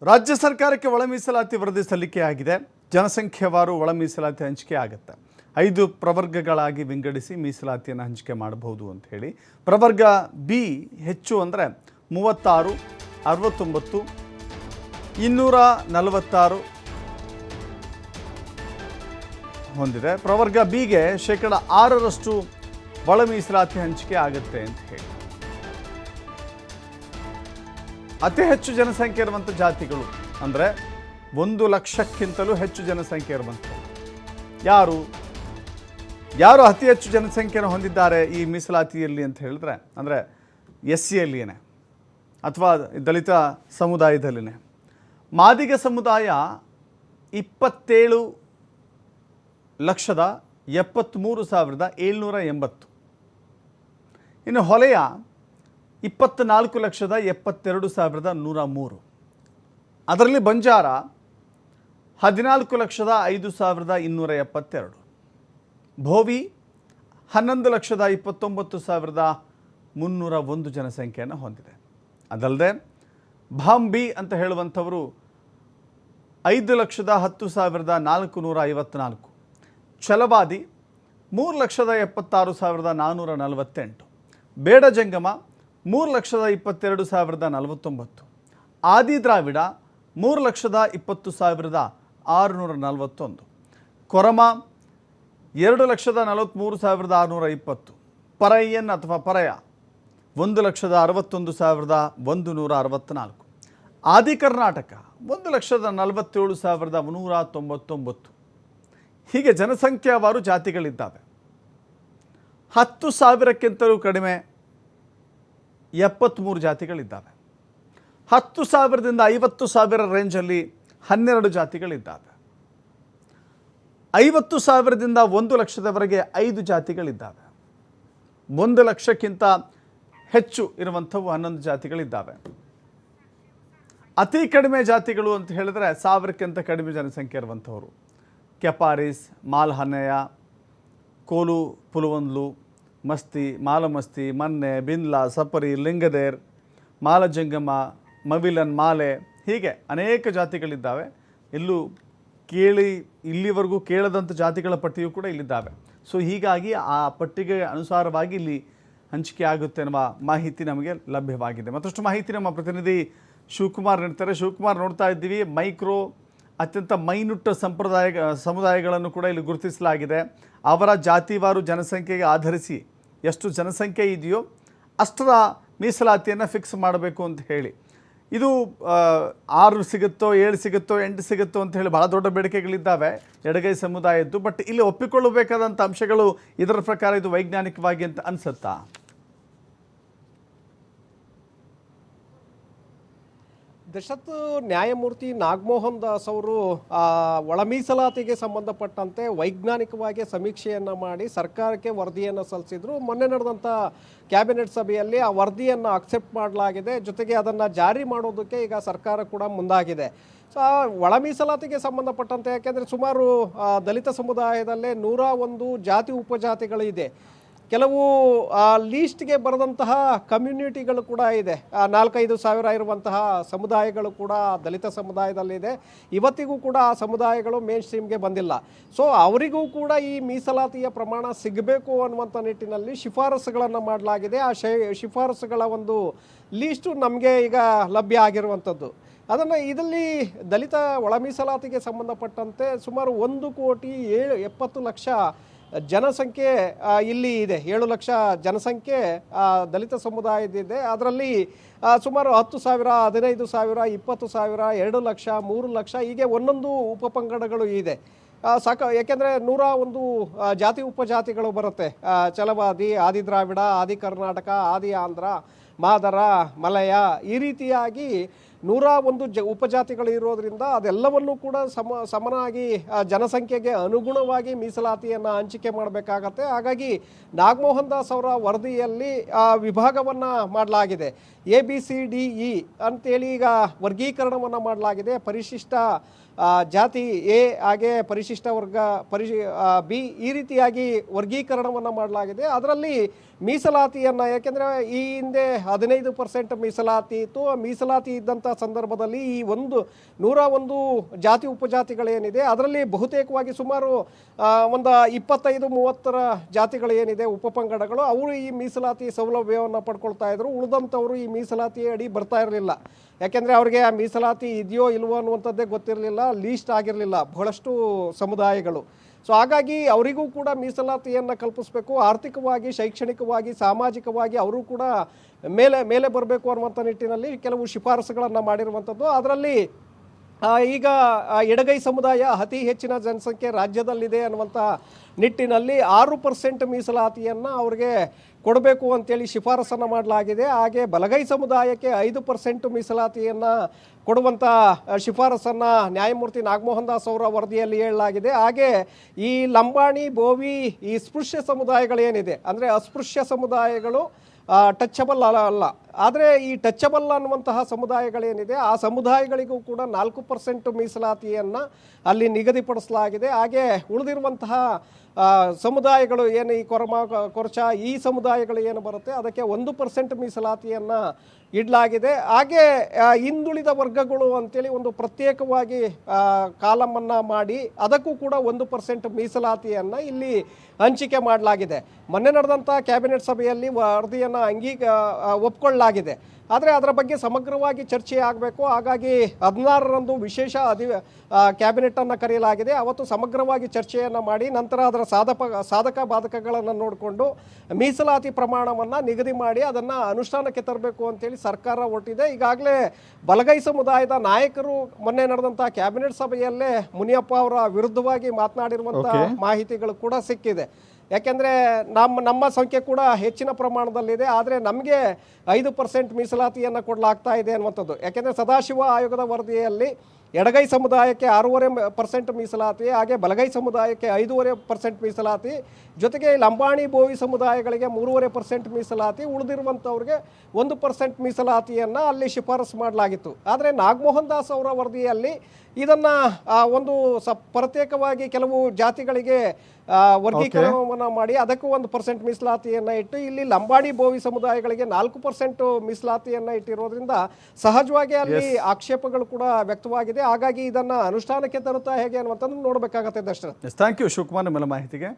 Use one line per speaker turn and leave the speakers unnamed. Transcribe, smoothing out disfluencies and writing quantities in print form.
ರಾಜ್ಯ ಸರ್ಕಾರಕ್ಕೆ ಒಳ ಮೀಸಲಾತಿ ವರದಿ ಸಲ್ಲಿಕೆಯಾಗಿದೆ. ಜನಸಂಖ್ಯೆವಾರು ಒಳ ಮೀಸಲಾತಿ ಹಂಚಿಕೆ ಆಗುತ್ತೆ. 5 ಪ್ರವರ್ಗಗಳಾಗಿ ವಿಂಗಡಿಸಿ ಮೀಸಲಾತಿಯನ್ನು ಹಂಚಿಕೆ ಮಾಡಬಹುದು ಅಂತ ಹೇಳಿ. ಪ್ರವರ್ಗ ಬಿ ಹೆಚ್ಚು ಅಂದರೆ 36, 69, 246 ಹೊಂದಿದೆ. ಪ್ರವರ್ಗ ಬಿಗೆ 6% ಒಳ ಮೀಸಲಾತಿ ಹಂಚಿಕೆ ಆಗುತ್ತೆ ಅಂತ ಹೇಳಿ. ಅತಿ ಹೆಚ್ಚು ಜನಸಂಖ್ಯೆ ಇರುವಂಥ ಜಾತಿಗಳು ಅಂದರೆ 1 ಲಕ್ಷಕ್ಕಿಂತಲೂ ಹೆಚ್ಚು ಜನಸಂಖ್ಯೆ ಇರುವಂಥವು ಯಾರು ಅತಿ ಹೆಚ್ಚು ಜನಸಂಖ್ಯೆಯನ್ನು ಹೊಂದಿದ್ದಾರೆ ಈ ಮೀಸಲಾತಿಯಲ್ಲಿ ಅಂತ ಹೇಳಿದ್ರೆ ಅಂದರೆ SCಯಲ್ಲಿಯೇ ಅಥವಾ ದಲಿತ ಸಮುದಾಯದಲ್ಲಿನೇ. ಮಾದಿಗ ಸಮುದಾಯ 27,73,780. ಇನ್ನು ಹೊಲೆಯ 24,72,103. ಅದರಲ್ಲಿ ಬಂಜಾರ 14,05,272. ಭೋವಿ 11,29,301 ಜನಸಂಖ್ಯೆಯನ್ನು ಹೊಂದಿದೆ. ಅದಲ್ಲದೆ ಭಾಂಬಿ ಅಂತ ಹೇಳುವಂಥವರು 5,10,454. ಛಲವಾದಿ 3,76,448. ಬೇಡ ಜಂಗಮ 3,22,049. ಆದಿ ದ್ರಾವಿಡ 3,20,641. ಕೊರಮ 2,43,620. ಪರಯ್ಯನ್ ಅಥವಾ ಪರಯ 1,61,164. ಆದಿ ಕರ್ನಾಟಕ 1,47,199. ಹೀಗೆ ಜನಸಂಖ್ಯಾವಾರು ಜಾತಿಗಳಿದ್ದಾವೆ. 10,000ಕ್ಕಿಂತಲೂ ಕಡಿಮೆ 73 ಜಾತಿಗಳಿದ್ದಾವೆ. 10,000ದಿಂದ 50,000 ರೇಂಜಲ್ಲಿ 12 ಜಾತಿಗಳಿದ್ದಾವೆ. 50,000ದಿಂದ 1 ಲಕ್ಷದವರೆಗೆ 5 ಜಾತಿಗಳಿದ್ದಾವೆ. 1 ಲಕ್ಷಕ್ಕಿಂತ ಹೆಚ್ಚು ಇರುವಂಥವು 11 ಜಾತಿಗಳಿದ್ದಾವೆ. ಅತಿ ಕಡಿಮೆ ಜಾತಿಗಳು ಅಂತ ಹೇಳಿದ್ರೆ 1,000ಕ್ಕಿಂತ ಕಡಿಮೆ ಜನಸಂಖ್ಯೆ ಇರುವಂಥವರು ಕೆಪಾರಿಸ್, ಮಾಲ್ಹನೆಯ, ಕೋಲು ಪುಲುವಂದ್ಲು, ಮಸ್ತಿ, ಮಾಲಮಸ್ತಿ, ಮನ್ನೆ, ಬಿನ್ಲಾ, ಸಪರಿ, ಲಿಂಗದೇರ್, ಮಾಲಜಂಗಮ, ಮವಿಲನ್, ಮಾಲೆ, ಹೀಗೆ ಅನೇಕ ಜಾತಿಗಳಿದ್ದಾವೆ. ಇಲ್ಲಿವರೆಗೂ ಕೇಳದಂಥ ಜಾತಿಗಳ ಪಟ್ಟಿಯೂ ಕೂಡ ಇಲ್ಲಿದ್ದಾವೆ. ಸೊ ಹೀಗಾಗಿ ಆ ಪಟ್ಟಿಗೆ ಅನುಸಾರವಾಗಿ ಇಲ್ಲಿ ಹಂಚಿಕೆ ಆಗುತ್ತೆ ಅನ್ನುವ ಮಾಹಿತಿ ನಮಗೆ ಲಭ್ಯವಾಗಿದೆ. ಮತ್ತಷ್ಟು ಮಾಹಿತಿ ನಮ್ಮ ಪ್ರತಿನಿಧಿ ಶಿವಕುಮಾರ್ ನೀಡ್ತಾರೆ. ಶಿವಕುಮಾರ್, ನೋಡ್ತಾ ಇದ್ದೀವಿ ಮೈಕ್ರೋ ಅತ್ಯಂತ ಮೈನುಟ್ಟ ಸಮುದಾಯಗಳನ್ನು ಕೂಡ ಇಲ್ಲಿ ಗುರುತಿಸಲಾಗಿದೆ. ಅವರ ಜಾತಿವಾರು ಜನಸಂಖ್ಯೆಗೆ ಆಧರಿಸಿ ಎಷ್ಟು ಜನಸಂಖ್ಯೆ ಇದೆಯೋ ಅಷ್ಟರ ಮೀಸಲಾತಿಯನ್ನು ಫಿಕ್ಸ್ ಮಾಡಬೇಕು ಅಂತ ಹೇಳಿ. ಇದು 6 ಸಿಗುತ್ತೋ, 7 ಸಿಗುತ್ತೋ, 8 ಸಿಗುತ್ತೋ ಅಂತ ಹೇಳಿ ಭಾಳ ದೊಡ್ಡ ಬೇಡಿಕೆಗಳಿದ್ದಾವೆ ಎಡಗೈ ಸಮುದಾಯದ್ದು. ಬಟ್ ಇಲ್ಲಿ ಒಪ್ಪಿಕೊಳ್ಳಬೇಕಾದಂಥ ಅಂಶಗಳು ಇದರ ಪ್ರಕಾರ ಇದು ವೈಜ್ಞಾನಿಕವಾಗಿ ಅಂತ ಅನಿಸುತ್ತಾ?
ದಶರಥ ನ್ಯಾಯಮೂರ್ತಿ ನಾಗಮೋಹನ್ ದಾಸ್ ಅವರು ಒಳ ಮೀಸಲಾತಿಗೆ ಸಂಬಂಧಪಟ್ಟಂತೆ ವೈಜ್ಞಾನಿಕವಾಗಿ ಸಮೀಕ್ಷೆಯನ್ನು ಮಾಡಿ ಸರ್ಕಾರಕ್ಕೆ ವರದಿಯನ್ನು ಸಲ್ಲಿಸಿದ್ರು. ಮೊನ್ನೆ ನಡೆದಂಥ ಕ್ಯಾಬಿನೆಟ್ ಸಭೆಯಲ್ಲಿ ಆ ವರದಿಯನ್ನು ಅಕ್ಸೆಪ್ಟ್ ಮಾಡಲಾಗಿದೆ. ಜೊತೆಗೆ ಅದನ್ನು ಜಾರಿ ಮಾಡೋದಕ್ಕೆ ಈಗ ಸರ್ಕಾರ ಕೂಡ ಮುಂದಾಗಿದೆ. ಸೊ ಒಳ ಮೀಸಲಾತಿಗೆ ಸಂಬಂಧಪಟ್ಟಂತೆ ಯಾಕೆಂದರೆ ಸುಮಾರು ದಲಿತ ಸಮುದಾಯದಲ್ಲೇ 101 ಜಾತಿ ಉಪಜಾತಿಗಳಿದೆ. ಕೆಲವು ಲೀಸ್ಟ್ಗೆ ಬರೆದಂತಹ ಕಮ್ಯುನಿಟಿಗಳು ಕೂಡ ಇದೆ. 4-5 ಸಾವಿರ ಇರುವಂತಹ ಸಮುದಾಯಗಳು ಕೂಡ ದಲಿತ ಸಮುದಾಯದಲ್ಲಿದೆ. ಇವತ್ತಿಗೂ ಕೂಡ ಆ ಸಮುದಾಯಗಳು ಮೇನ್ ಸ್ಟ್ರೀಮ್ಗೆ ಬಂದಿಲ್ಲ. ಸೊ ಅವರಿಗೂ ಕೂಡ ಈ ಮೀಸಲಾತಿಯ ಪ್ರಮಾಣ ಸಿಗಬೇಕು ಅನ್ನುವಂಥ ನಿಟ್ಟಿನಲ್ಲಿ ಶಿಫಾರಸುಗಳನ್ನು ಮಾಡಲಾಗಿದೆ. ಆ ಶಿಫಾರಸುಗಳ ಒಂದು ಲೀಸ್ಟು ನಮಗೆ ಈಗ ಲಭ್ಯ ಆಗಿರುವಂಥದ್ದು. ಇದರಲ್ಲಿ ದಲಿತ ಒಳ ಮೀಸಲಾತಿಗೆ ಸಂಬಂಧಪಟ್ಟಂತೆ ಸುಮಾರು 1,70,00,000 ಜನಸಂಖ್ಯೆ ಇಲ್ಲಿ ಇದೆ. 7 ಲಕ್ಷ ಜನಸಂಖ್ಯೆ ದಲಿತ ಸಮುದಾಯದಿದೆ. ಅದರಲ್ಲಿ ಸುಮಾರು 10,000, 15,000, 20,000, 2 ಲಕ್ಷ, 3 ಲಕ್ಷ ಹೀಗೆ ಒಂದೊಂದು ಉಪಪಂಗಡಗಳು ಇದೆ. ಯಾಕೆಂದರೆ 101 ಜಾತಿ ಉಪಜಾತಿಗಳು ಬರುತ್ತೆ. ಛಲವಾದಿ, ಆದಿ ದ್ರಾವಿಡ, ಆದಿ ಕರ್ನಾಟಕ, ಆದಿ ಆಂಧ್ರ, ಮಾದರ, ಮಲಯ, ಈ ರೀತಿಯಾಗಿ 101 ಉಪಜಾತಿಗಳು ಇರೋದ್ರಿಂದ ಅದೆಲ್ಲವನ್ನೂ ಕೂಡ ಸಮನಾಗಿ ಜನಸಂಖ್ಯೆಗೆ ಅನುಗುಣವಾಗಿ ಮೀಸಲಾತಿಯನ್ನು ಹಂಚಿಕೆ ಮಾಡಬೇಕಾಗತ್ತೆ. ಹಾಗಾಗಿ ನಾಗಮೋಹನ್ ದಾಸ್ ಅವರ ವರದಿಯಲ್ಲಿ ವಿಭಾಗವನ್ನು ಮಾಡಲಾಗಿದೆ. ABCDE ಅಂತೇಳಿ ಈಗ ವರ್ಗೀಕರಣವನ್ನು ಮಾಡಲಾಗಿದೆ. ಪರಿಶಿಷ್ಟ ಜಾತಿ ಎ, ಹಾಗೆ ಪರಿಶಿಷ್ಟ ವರ್ಗ ಬಿ, ಈ ರೀತಿಯಾಗಿ ವರ್ಗೀಕರಣವನ್ನು ಮಾಡಲಾಗಿದೆ. ಅದರಲ್ಲಿ ಮೀಸಲಾತಿಯನ್ನು, ಯಾಕೆಂದರೆ ಈ ಹಿಂದೆ 15% ಮೀಸಲಾತಿ ಇತ್ತು. ಆ ಮೀಸಲಾತಿ ಇದ್ದಂಥ ಸಂದರ್ಭದಲ್ಲಿ ಈ 101 ಜಾತಿ ಉಪಜಾತಿಗಳೇನಿದೆ ಅದರಲ್ಲಿ ಬಹುತೇಕವಾಗಿ ಸುಮಾರು ಒಂದು 25-30 ಜಾತಿಗಳೇನಿದೆ ಉಪಪಂಗಡಗಳು, ಅವರು ಈ ಮೀಸಲಾತಿ ಸೌಲಭ್ಯವನ್ನು ಪಡ್ಕೊಳ್ತಾ ಇದ್ರು. ಉಳಿದಂಥವರು ಈ ಮೀಸಲಾತಿ ಅಡಿ ಬರ್ತಾ ಇರಲಿಲ್ಲ. ಯಾಕೆಂದರೆ ಅವ್ರಿಗೆ ಆ ಮೀಸಲಾತಿ ಇದೆಯೋ ಇಲ್ವೋ ಅನ್ನುವಂಥದ್ದೇ ಗೊತ್ತಿರಲಿಲ್ಲ, ಲೀಸ್ಟ್ ಆಗಿರಲಿಲ್ಲ ಬಹಳಷ್ಟು ಸಮುದಾಯಗಳು. ಸೊ ಹಾಗಾಗಿ ಅವರಿಗೂ ಕೂಡ ಮೀಸಲಾತಿಯನ್ನು ಕಲ್ಪಿಸಬೇಕು. ಆರ್ಥಿಕವಾಗಿ, ಶೈಕ್ಷಣಿಕವಾಗಿ, ಸಾಮಾಜಿಕವಾಗಿ ಅವರು ಕೂಡ ಮೇಲೆ ಬರಬೇಕು ಅನ್ನುವಂಥ ನಿಟ್ಟಿನಲ್ಲಿ ಕೆಲವು ಶಿಫಾರಸುಗಳನ್ನು ಮಾಡಿರುವಂಥದ್ದು. ಅದರಲ್ಲಿ ಈಗ ಎಡಗೈ ಸಮುದಾಯ ಅತಿ ಹೆಚ್ಚಿನ ಜನಸಂಖ್ಯೆ ರಾಜ್ಯದಲ್ಲಿದೆ ಅನ್ನುವಂಥ ನಿಟ್ಟಿನಲ್ಲಿ 6% ಮೀಸಲಾತಿಯನ್ನು ಅವ್ರಿಗೆ ಕೊಡಬೇಕು ಅಂತೇಳಿ ಶಿಫಾರಸನ್ನು ಮಾಡಲಾಗಿದೆ. ಹಾಗೆ ಬಲಗೈ ಸಮುದಾಯಕ್ಕೆ 5% ಮೀಸಲಾತಿಯನ್ನು ಕೊಡುವಂಥ ಶಿಫಾರಸನ್ನು ನ್ಯಾಯಮೂರ್ತಿ ನಾಗಮೋಹನ್ ದಾಸ್ ಅವರ ವರದಿಯಲ್ಲಿ ಹೇಳಲಾಗಿದೆ. ಹಾಗೆ ಈ ಲಂಬಾಣಿ, ಬೋವಿ, ಈ ಸ್ಪೃಶ್ಯ ಸಮುದಾಯಗಳೇನಿದೆ, ಅಂದರೆ ಅಸ್ಪೃಶ್ಯ ಸಮುದಾಯಗಳು ಟಚಬಲ್ ಅಲ್ಲ, ಆದರೆ ಈ ಟಚಬಲ್ ಅನ್ನುವಂತಹ ಸಮುದಾಯಗಳೇನಿದೆ ಆ ಸಮುದಾಯಗಳಿಗೂ ಕೂಡ 4% ಮೀಸಲಾತಿಯನ್ನು ಅಲ್ಲಿ ನಿಗದಿಪಡಿಸಲಾಗಿದೆ. ಹಾಗೆ ಉಳಿದಿರುವಂತಹ ಸಮುದಾಯಗಳು ಏನು ಈ ಕೊರಚ ಈ ಸಮುದಾಯಗಳು ಏನು ಬರುತ್ತೆ ಅದಕ್ಕೆ 1% ಮೀಸಲಾತಿಯನ್ನು ಇಡಲಾಗಿದೆ. ಹಾಗೆ ಹಿಂದುಳಿದ ವರ್ಗಗಳು ಅಂತೇಳಿ ಒಂದು ಪ್ರತ್ಯೇಕವಾಗಿ ಕಾಲಮನ್ನು ಮಾಡಿ ಅದಕ್ಕೂ ಕೂಡ 1% ಮೀಸಲಾತಿಯನ್ನು ಇಲ್ಲಿ ಹಂಚಿಕೆ ಮಾಡಲಾಗಿದೆ. ಮೊನ್ನೆ ನಡೆದಂಥ ಕ್ಯಾಬಿನೆಟ್ ಸಭೆಯಲ್ಲಿ ವರದಿಯನ್ನು ಒಪ್ಕೊಳ್ಳಲಾಗಿದೆ. ಆದರೆ ಅದರ ಬಗ್ಗೆ ಸಮಗ್ರವಾಗಿ ಚರ್ಚೆ ಆಗಬೇಕು. ಹಾಗಾಗಿ 16ರಂದು ವಿಶೇಷ ಕ್ಯಾಬಿನೆಟನ್ನು ಕರೆಯಲಾಗಿದೆ. ಅವತ್ತು ಸಮಗ್ರವಾಗಿ ಚರ್ಚೆಯನ್ನು ಮಾಡಿ ನಂತರ ಅದರ ಸಾಧಕ ಬಾಧಕಗಳನ್ನು ನೋಡಿಕೊಂಡು ಮೀಸಲಾತಿ ಪ್ರಮಾಣವನ್ನು ನಿಗದಿ ಮಾಡಿ ಅದನ್ನು ಅನುಷ್ಠಾನಕ್ಕೆ ತರಬೇಕು ಅಂತೇಳಿ ಸರ್ಕಾರ ಹೊರಟಿದೆ. ಈಗಾಗಲೇ ಬಲಗೈ ಸಮುದಾಯದ ನಾಯಕರು ಮೊನ್ನೆ ನಡೆದಂಥ ಕ್ಯಾಬಿನೆಟ್ ಸಭೆಯಲ್ಲೇ ಮುನಿಯಪ್ಪ ಅವರ ವಿರುದ್ಧವಾಗಿ ಮಾತನಾಡಿರುವಂಥ ಮಾಹಿತಿಗಳು ಕೂಡ ಸಿಕ್ಕಿದೆ. ಯಾಕೆಂದರೆ ನಮ್ಮ ಸಂಖ್ಯೆ ಕೂಡ ಹೆಚ್ಚಿನ ಪ್ರಮಾಣದಲ್ಲಿದೆ, ಆದರೆ ನಮಗೆ 5% ಮೀಸಲಾತಿಯನ್ನು ಕೊಡಲಾಗ್ತಾ ಇದೆ ಅನ್ನುವಂಥದ್ದು. ಯಾಕೆಂದರೆ ಸದಾಶಿವ ಆಯೋಗದ ವರದಿಯಲ್ಲಿ ಎಡಗೈ ಸಮುದಾಯಕ್ಕೆ 6.5% ಮೀಸಲಾತಿ, ಹಾಗೆ ಬಲಗೈ ಸಮುದಾಯಕ್ಕೆ 5.5% ಮೀಸಲಾತಿ, ಜೊತೆಗೆ ಲಂಬಾಣಿ, ಬೋವಿ ಸಮುದಾಯಗಳಿಗೆ 3.5% ಮೀಸಲಾತಿ, ಉಳಿದಿರುವಂಥವ್ರಿಗೆ 1% ಮೀಸಲಾತಿಯನ್ನು ಅಲ್ಲಿ ಶಿಫಾರಸು ಮಾಡಲಾಗಿತ್ತು. ಆದರೆ ನಾಗಮೋಹನ್ ದಾಸ್ ಅವರ ವರದಿಯಲ್ಲಿ ಇದನ್ನು ಒಂದು ಪ್ರತ್ಯೇಕವಾಗಿ ಕೆಲವು ಜಾತಿಗಳಿಗೆ ವರ್ಗೀಕರಣವನ್ನು ಮಾಡಿ ಅದಕ್ಕೂ 1% ಮೀಸಲಾತಿಯನ್ನು ಇಟ್ಟು ಇಲ್ಲಿ ಲಂಬಾಣಿ, ಬೋವಿ ಸಮುದಾಯಗಳಿಗೆ 4% ಮೀಸಲಾತಿಯನ್ನು ಇಟ್ಟಿರೋದ್ರಿಂದ ಸಹಜವಾಗಿ ಅಲ್ಲಿ ಆಕ್ಷೇಪಗಳು ಕೂಡ ವ್ಯಕ್ತವಾಗಿದೆ. ಹಾಗಾಗಿ ಇದನ್ನು ಅನುಷ್ಠಾನಕ್ಕೆ ತರುತ್ತಾ ಹೇಗೆ ಅನ್ನುವಂಥದ್ದು ನೋಡಬೇಕಾಗತ್ತೆ ದರ್ಶನ.
ಥ್ಯಾಂಕ್ ಯು ಶಿವಕುಮಾರ್ ನಿಮ್ಮೆಲ್ಲ ಮಾಹಿತಿಗೆ.